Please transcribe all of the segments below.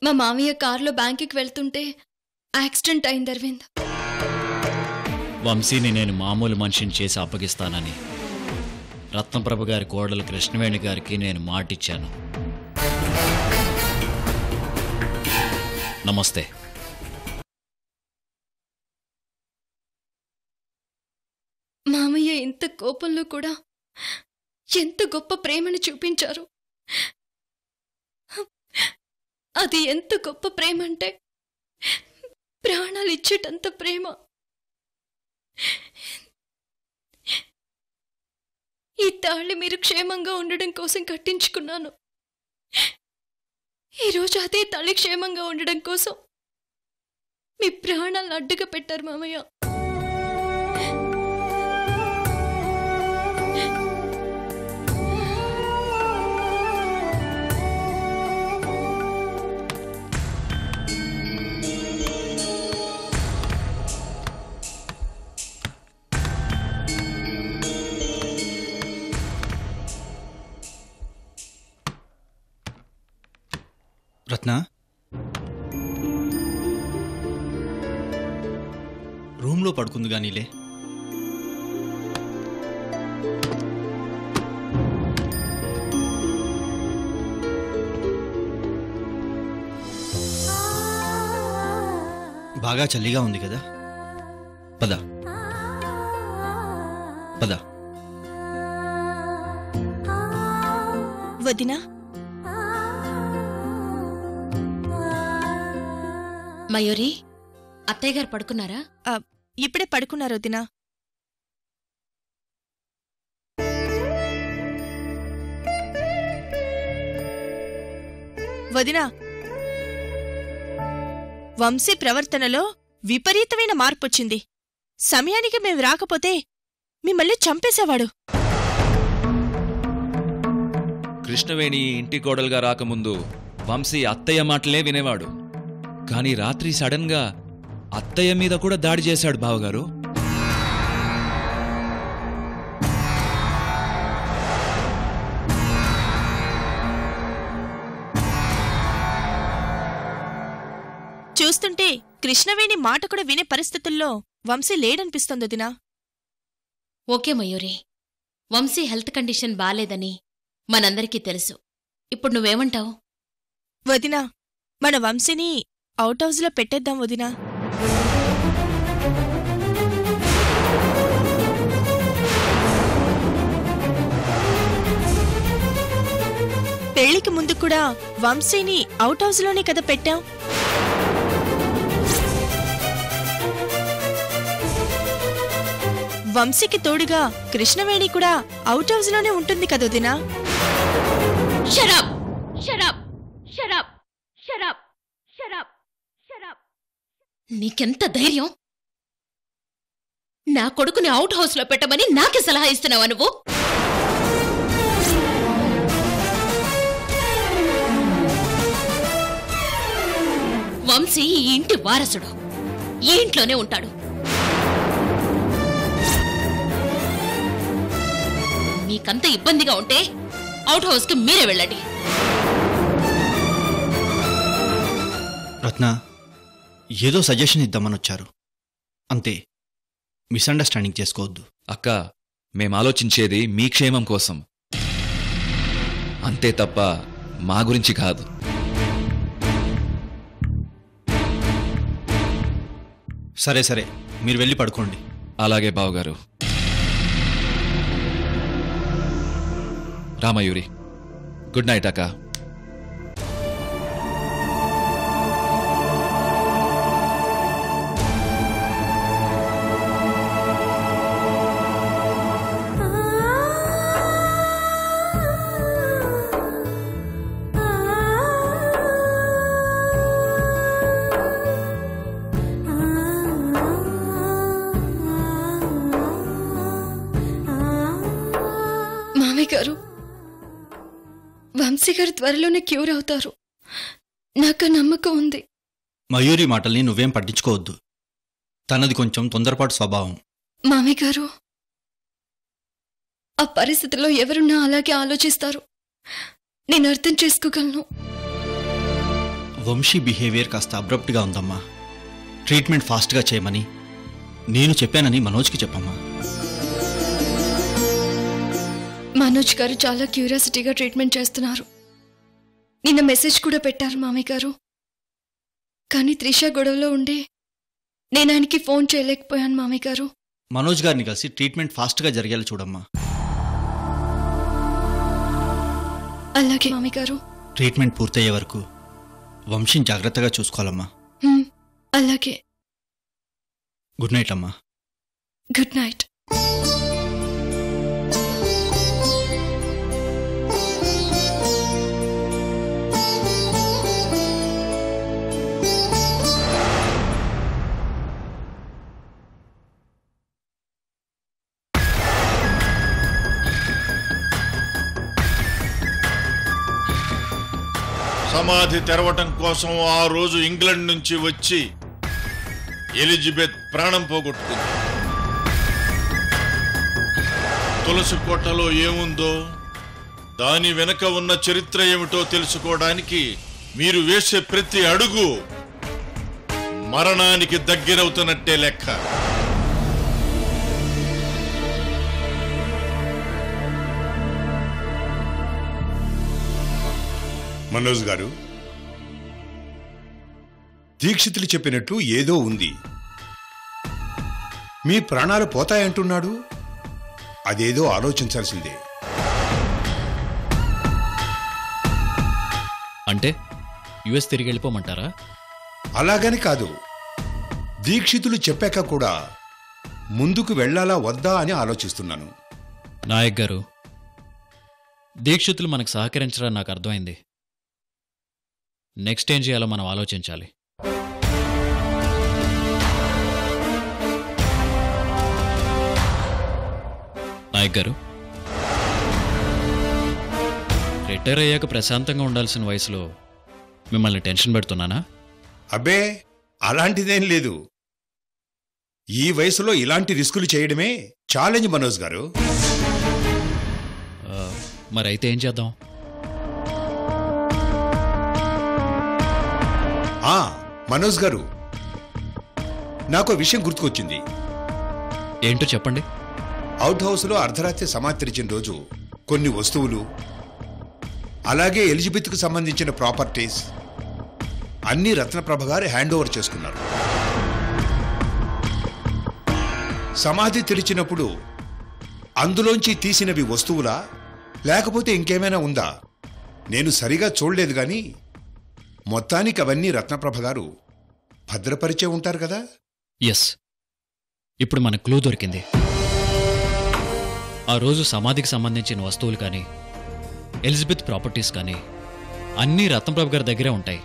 మా మామయ్య కారులో బ్యాంకుకి వెళ్తుంటే యాక్సిడెంట్ అయింది అరవింద్. వంశీని నేను మామూలు మనిషిని చేసి అప్పగిస్తానని రత్నప్రభ గారి కోడలు కృష్ణవేణి గారికి నేను మాటిచ్చాను. నమస్తే. మామయ్య ఇంత కోపంలో కూడా ఎంత గొప్ప ప్రేమను చూపించారు. అది ఎంత గొప్ప ప్రేమ అంటే ప్రాణాలు ఇచ్చేటంత ప్రేమ. ఈ తాళి మీరు క్షేమంగా ఉండడం కోసం కట్టించుకున్నాను. ఈరోజు అదే తాళి క్షేమంగా ఉండడం కోసం మీ ప్రాణాలను అడ్డుగా పెట్టారు మామయ్య. రత్న, రూమ్లో పడుకుంది గానీలే. బాగా చలిగా ఉంది కదా, పద పద. వదినా, మయూరి, అత్తయ్య గారు పడుకున్నారా? ఇప్పుడే పడుకున్నారు వదినా. వదినా, వంశీ ప్రవర్తనలో విపరీతమైన మార్పొచ్చింది. సమయానికి మేము రాకపోతే మిమ్మల్ని చంపేసేవాడు. కృష్ణవేణి ఇంటి కోడలుగా రాకముందు వంశీ అత్తయ్య మాటలే వినేవాడు. కానీ రాత్రి సడన్ గా అత్తయ్య మీద కూడా దాడి చేశాడు బావగారు. చూస్తుంటే కృష్ణవేణి మాట కూడా వినే పరిస్థితుల్లో వంశీ లేడనిపిస్తోంది వదినా. Okay Mayuri, Vamshi health condition బాలేదని మనందరికీ తెలుసు. ఇప్పుడు నువ్వేమంటావు? వదినా, మన వంశీని అవుట్ హౌస్లో పెట్టేద్దాం వదినా. పెళ్లికి ముందు కూడా వంశీని అవుట్ హౌస్లోనే కదా పెట్టాం. వంశీకి తోడుగా కృష్ణవేణి కూడా అవుట్ హౌస్లోనే ఉంటుంది కదా వదినా. షరాబ్ షరాబ్ షరాబ్ షరాబ్ షరాబ్ షరాబ్. నీకెంత ధైర్యం? నా కొడుకుని అవుట్ హౌస్లో పెట్టమని నాకే సలహా ఇస్తున్నావా నువ్వు? వంశీ ఈ ఇంటి వారసుడు, ఈ ఇంట్లోనే ఉంటాడు. మీకంత ఇబ్బందిగా ఉంటే అవుట్ హౌస్కి మీరే వెళ్ళండి. రత్న, ఏదో సజెషన్ ఇద్దామని వచ్చారు అంతే, మిస్అండర్స్టాండింగ్ చేసుకోవద్దు. అక్క, మేం ఆలోచించేది మీ క్షేమం కోసం, అంతే తప్ప మా గురించి కాదు. సరే సరే, మీరు వెళ్ళి పడుకోండి. అలాగే బావగారు. రామయూరి, గుడ్ నైట్ అక్క. మామయ్య గారు, వంశీ గారు త్వరలోనే క్యూర్ అవుతారు, నాకు నమ్మకం ఉంది. మయూరి మాటల్ని నువ్వేం పట్టించుకోవద్దు, తనది కొంచెం తొందరపాటు స్వభావం. మామయ్య గారు, ఆ పరిస్థితిలో ఎవరున్నా అలాగే ఆలోచిస్తారు, నేను అర్థం చేసుకోగలను. వంశీ బిహేవియర్ కాస్త అబ్రప్ట్గా ఉందమ్మా. ట్రీట్మెంట్ ఫాస్ట్గా చేయమని నేను చెప్పానని మనోజ్కి చెప్పమ్మా. మనోజ్ గారు చాలా క్యూరియాసిటీగా ట్రీట్మెంట్ చేస్తున్నారు. నిన్న మెసేజ్ కూడా పెట్టారు మామయ్య గారు. కానీ త్రిష గొడవలో ఉండి నేను ఆయనకి ఫోన్ చేయలేకపోయాను మామయ్య గారు. మనోజ్ గారిని కలిసి ట్రీట్మెంట్ ఫాస్ట్గా జరిగేలా చూడమ్మా. అలాగే మామయ్య గారు. ట్రీట్మెంట్ పూర్తయ్యే వరకు వంశీని జాగ్రత్తగా చూసుకోవాలమ్మా. అలాగే. గుడ్ నైట్ అమ్మా. Good night. సమాధి తెరవటం కోసం ఆ రోజు ఇంగ్లాండ్ నుంచి వచ్చి ఎలిజబెత్ ప్రాణం పోగొట్టుకుంది. తులసి కోటలో ఏముందో, దాని వెనక ఉన్న చరిత్ర ఏమిటో తెలుసుకోవడానికి మీరు వేసే ప్రతి అడుగు మరణానికి దగ్గరవుతున్నట్టే లెక్క. మనోజ్ గారు, దీక్షితులు చెప్పినట్లు ఏదో ఉంది. మీ ప్రాణాలు పోతాయంటున్నాడు. అదేదో ఆలోచించాల్సిందే. అంటే యుఎస్ తిరిగి వెళ్ళిపోమంటారా? అలాగని కాదు, దీక్షితులు చెప్పాక కూడా ముందుకు వెళ్ళాలా వద్దా అని ఆలోచిస్తున్నాను. నాయక్ గారు, దీక్షితులు మనకు సహకరించడం నాకు అర్థమైంది. నెక్స్ట్ ఏం చేయాలో మనం ఆలోచించాలి. నాయక్ గారు, రిటైర్ అయ్యాక ప్రశాంతంగా ఉండాల్సిన వయసులో మిమ్మల్ని టెన్షన్ పెడుతున్నానా? అబ్బే, అలాంటిదేం లేదు. ఈ వయసులో ఇలాంటి రిస్కులు చేయడమే ఛాలెంజ్ మనోజ్ గారు. మరైతే ఏం చేద్దాం? మనోజ్ గారు, నాకు విషయం గుర్తుకొచ్చింది. ఏంటో చెప్పండి. అవుట్ హౌస్లో అర్ధరాత్రి సమాధి తెరిచిన రోజు కొన్ని వస్తువులు, అలాగే ఎలిజబెత్కు సంబంధించిన ప్రాపర్టీస్ అన్నీ రత్నప్రభ గారు హ్యాండ్ ఓవర్ చేసుకున్నారు. సమాధి తెరిచినప్పుడు అందులోంచి తీసినవి వస్తువులా లేకపోతే ఇంకేమైనా ఉందా నేను సరిగా చూడలేదు, గాని మొత్తానికి అవన్నీ రత్నప్రభ గారు భద్రపరిచే ఉంటారు కదా. ఎస్, ఇప్పుడు మన క్లూ దొరికింది. ఆ రోజు సమాధికి సంబంధించిన వస్తువులు కానీ ఎలిజబెత్ ప్రాపర్టీస్ కానీ అన్నీ రత్నప్రభ గారి దగ్గరే ఉంటాయి.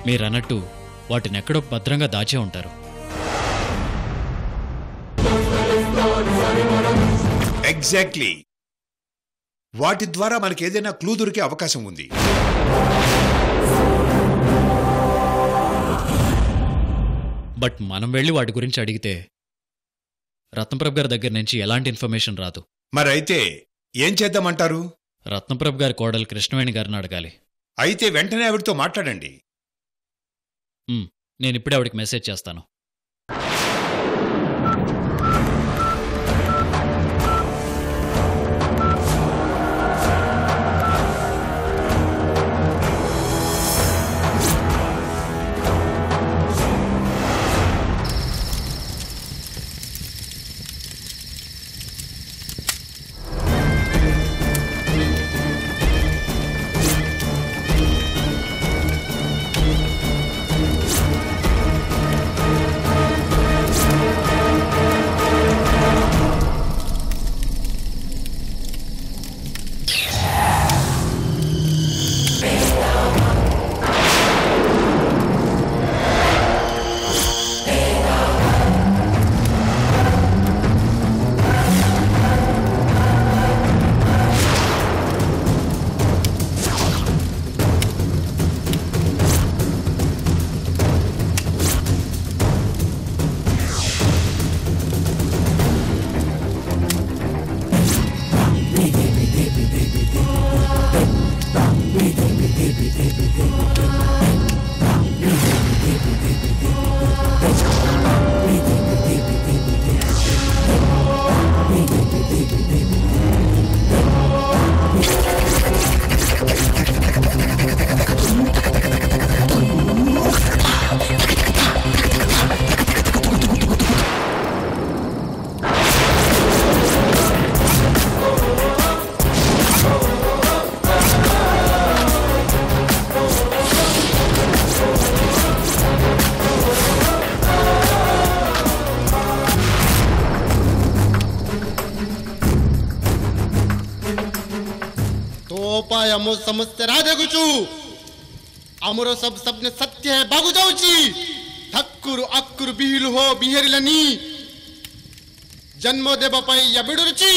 మీరన్నట్టు వాటిని ఎక్కడో భద్రంగా దాచే ఉంటారు. ఎగ్జాక్ట్లీ. వాటి ద్వారా మనకేదైనా క్లూ దొరికే అవకాశం ఉంది. బట్ మనం వెళ్ళి వాటి గురించి అడిగితే రత్నప్రభ గారి దగ్గర నుంచి ఎలాంటి ఇన్ఫర్మేషన్ రాదు. మరైతే ఏం చేద్దామంటారు? రత్నప్రభ గారి కోడలు కృష్ణవేణి గారిని అడగాలి. అయితే వెంటనే ఆవిడతో మాట్లాడండి. నేనిప్పుడే ఆవిడకి మెసేజ్ చేస్తాను. ମୋ ସମସ୍ତେ ରାଧେଗୁଛୁ ଆମର ସବୁ ସପ୍ନ ସତ୍ୟ ହେବାକୁ ଯାଉଛି ଠାକୁର ଆକୁର ବିହିଲୁ ହୋ ବିହେରିଲାନି ଜନ୍ମ ଦେବା ପାଇଁ ବିଡୁରୁଛି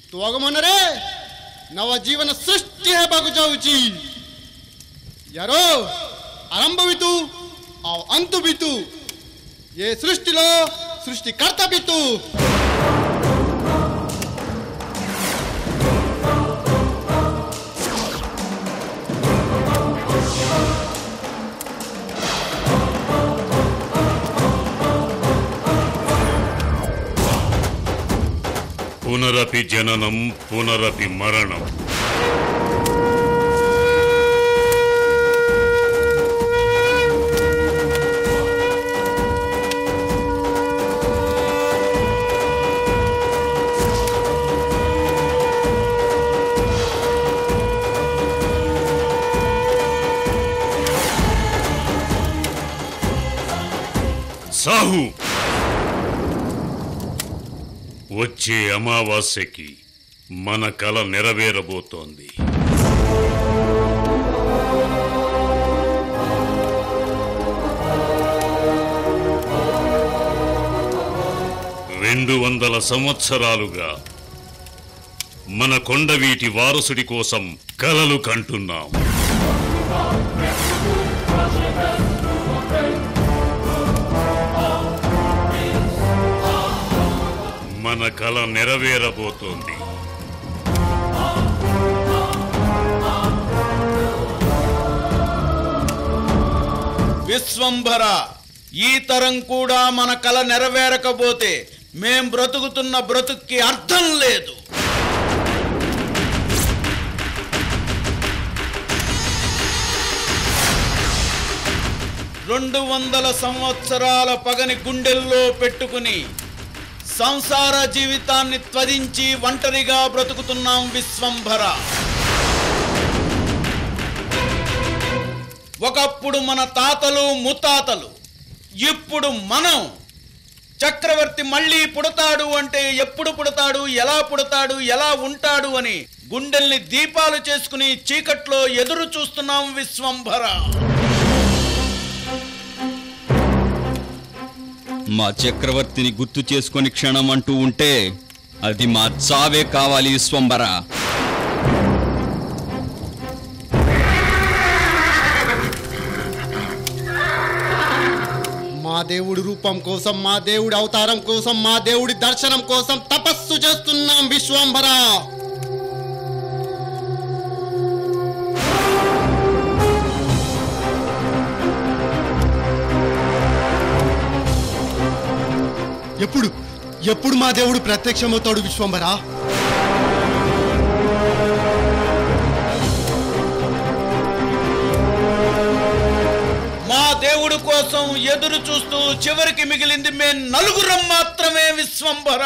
ତୋ ଆଗମନରେ ନବ ଜୀବନ ସୃଷ୍ଟି ହେବାକୁ ଯାଉଛି यारो आरंभ भी तू और अंत भी तू ये सृष्टि लो सृष्टिकर्ता भी तू पुनरपि जननम पुनरपि मरणम సాహు వచ్చే అమావాస్యకి మన కల నెరవేరబోతోంది. 200 సంవత్సరాలుగా మన కొండవీటి వారసుడి కోసం కలలు కంటున్నాం. మన కల నెరవేరబోతోంది. విశ్వంభర, ఈ తరం కూడా మన కల నెరవేరకపోతే మేం బ్రతుకుతున్న బ్రతుక్కి అర్థం లేదు. రెండు 200 సంవత్సరాల పగని గుండెల్లో పెట్టుకుని సంసార జీవితాన్ని త్వదించి ఒంటరిగా బ్రతుకుతున్నాం విశ్వంభర. ఒకప్పుడు మన తాతలు ముత్తాతలు, ఇప్పుడు మనం. చక్రవర్తి మళ్ళీ పుడతాడు అంటే ఎప్పుడు పుడతాడు, ఎలా పుడతాడు, ఎలా ఉంటాడు అని గుండెల్ని దీపాలు చేసుకుని చీకట్లో ఎదురు చూస్తున్నాం విశ్వంభర. మా చక్రవర్తిని గుర్తు చేసుకొని క్షణం అంటూ ఉంటే అది మా చావే కావాలి విశ్వంభర. మా దేవుడి రూపం కోసం, మా దేవుడి అవతారం కోసం, మా దేవుడి దర్శనం కోసం తపస్సు చేస్తున్నాం విశ్వంభర. ఎప్పుడు మా దేవుడు ప్రత్యక్షమవుతాడు విశ్వంభర? మా దేవుడు కోసం ఎదురు చూస్తూ చివరికి మిగిలింది మేము నలుగురం మాత్రమే విశ్వంభర.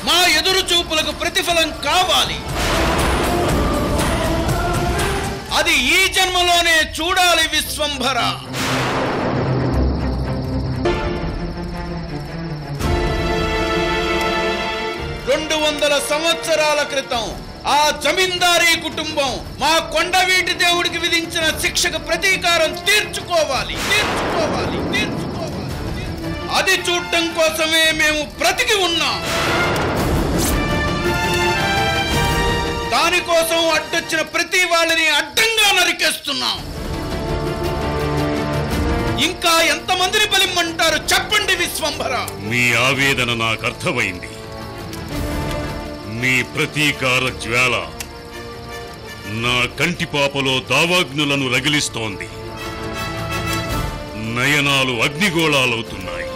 మా ఎదురు చూపులకు ప్రతిఫలం కావాలి. అది ఈ జన్మలోనే చూడాలి విశ్వంభర. రెండు 200 సంవత్సరాల క్రితం ఆ జమీందారీ కుటుంబం మా కొండవీటి దేవుడికి విధించిన శిక్షకు ప్రతీకారం తీర్చుకోవాలి. అది చూడటం కోసమే మేము బ్రతికి ఉన్నాం. దానికోసం అడ్డొచ్చిన ప్రతి వాళ్ళని అడ్డంగా నరికేస్తున్నాం. ఇంకా ఎంతమందిని బలిమ్మంటారు చెప్పండి విశ్వంభర. మీ ఆవేదన నాకు అర్థమైంది. మీ ప్రతీకార జ్వాల నా కంటిపాపలో దావాగ్నులను రగిలిస్తోంది. నయనాలు అగ్నిగోళాలవుతున్నాయి.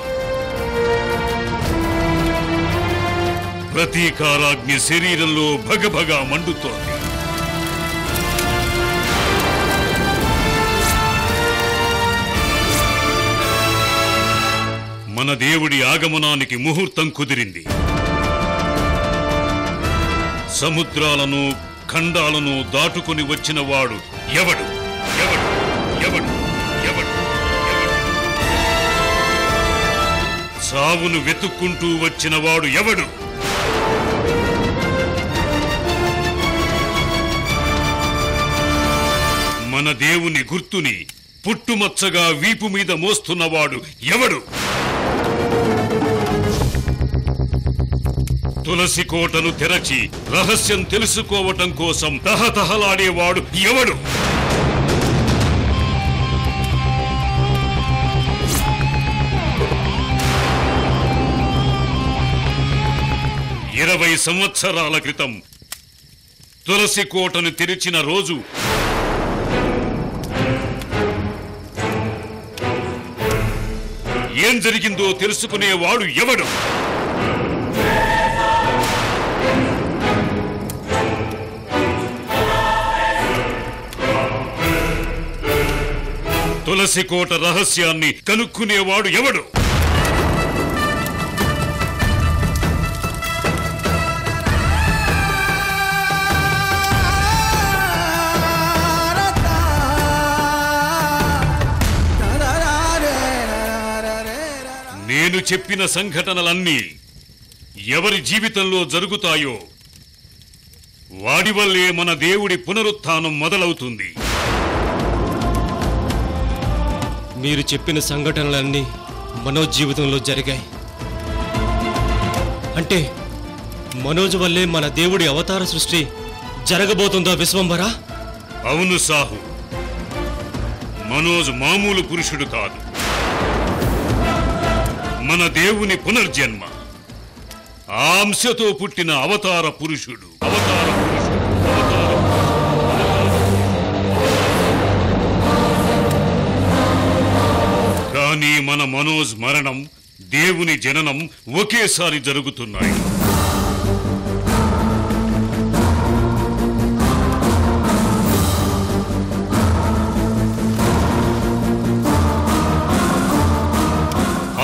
ప్రతీకారాగ్ని శరీరంలో భగభగా మండుతోంది. మన దేవుడి ఆగమనానికి ముహూర్తం కుదిరింది. సముద్రాలను ఖండాలను దాటుకుని వచ్చిన వాడు ఎవడు? చావును వెతుక్కుంటూ వచ్చినవాడు ఎవడు? మన దేవుని గుర్తుని పుట్టుమచ్చగా వీపు మీద మోస్తున్నవాడు ఎవడు? తులసి కోటను తెరచి రహస్యం తెలుసుకోవటం కోసం తహతహలాడేవాడు ఎవడు? ఇరవై సంవత్సరాల క్రితం తులసి కోటను తెరిచిన రోజు ఏం జరిగిందో తెలుసుకునేవాడు ఎవడు? తులసి కోట రహస్యాన్ని కనుక్కునేవాడు ఎవడు? నేను చెప్పిన సంఘటనలన్నీ ఎవరి జీవితంలో జరుగుతాయో వాడి వల్లే మన దేవుడి పునరుత్థానం మొదలవుతుంది. మీరు చెప్పిన సంఘటనలన్నీ మనోజ్ జీవితంలో జరిగాయి అంటే మనోజ్ వల్లే మన దేవుడి అవతార సృష్టి జరగబోతుందా విశ్వంభరా? అవును సాహు, మనోజ్ మామూలు పురుషుడు కాదు. మన దేవుని పునర్జన్మ, ఆ అంశతో పుట్టిన అవతార పురుషుడు. కానీ మన మనోజ్ మరణం, దేవుని జననం ఒకేసారి జరుగుతున్నాయి.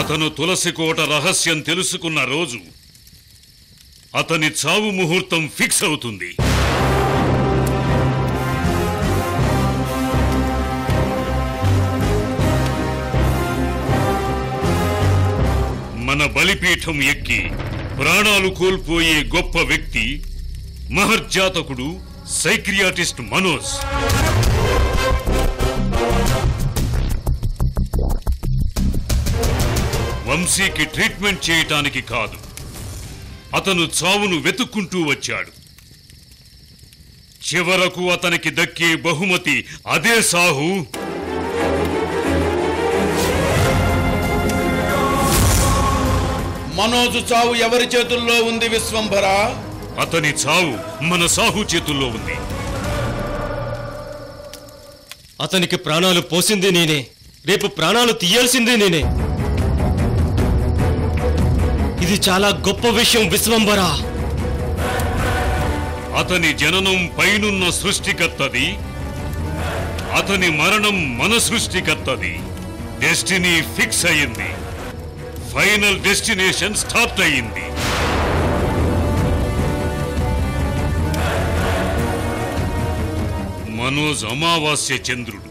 అతను తులసి కోట రహస్యం తెలుసుకున్న రోజు అతని చావు ముహూర్తం ఫిక్స్ అవుతుంది. మన బలిపీఠం ఎక్కి ప్రాణాలు కోల్పోయే గొప్ప వ్యక్తి మహర్జాతకుడు సైక్రియాటిస్ట్ మనోజ్. వంశీకి ట్రీట్మెంట్ చేయటానికి కాదు, అతను చావును వెతుక్కుంటూ వచ్చాడు. చివరకు అతనికి దక్కే బహుమతి అదే సాహు. మనోజు చావు ఎవరి చేతుల్లో ఉంది విశ్వంభరా? అతని చావు మన సాహు చేతుల్లో ఉంది. అతనికి ప్రాణాలు పోసింది నేనే, రేపు ప్రాణాలు తీయాల్సిందే నేనే. ఇది చాలా గొప్ప విషయం విశ్వంభరా. అతని జననం పైనున్న సృష్టికర్తది, అతని మరణం మన సృష్టికర్తది. డెస్టినీ ఫిక్స్ అయ్యింది, ఫైనల్ డెస్టినేషన్ స్టార్ట్ అయ్యింది. మనోజ్ అమావాస్య చంద్రుడు.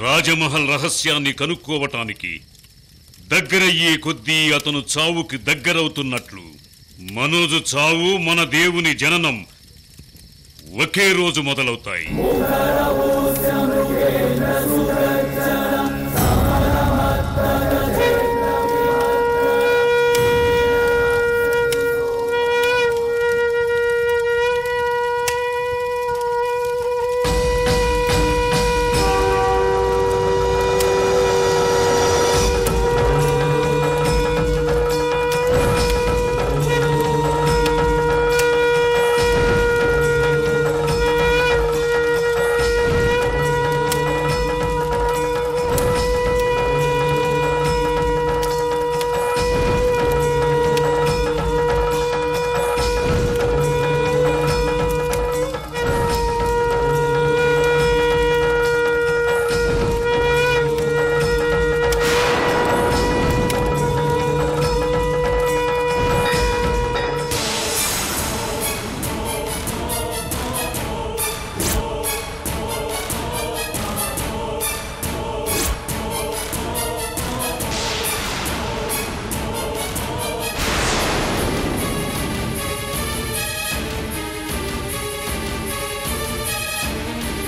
రాజమహల్ రహస్యాన్ని కనుక్కోవటానికి దగ్గరయ్యే కొద్దీ అతను చావుకి దగ్గరవుతున్నట్లు మనోజు చావు, మన దేవుని జననం ఒకే రోజు మొదలవుతాయి.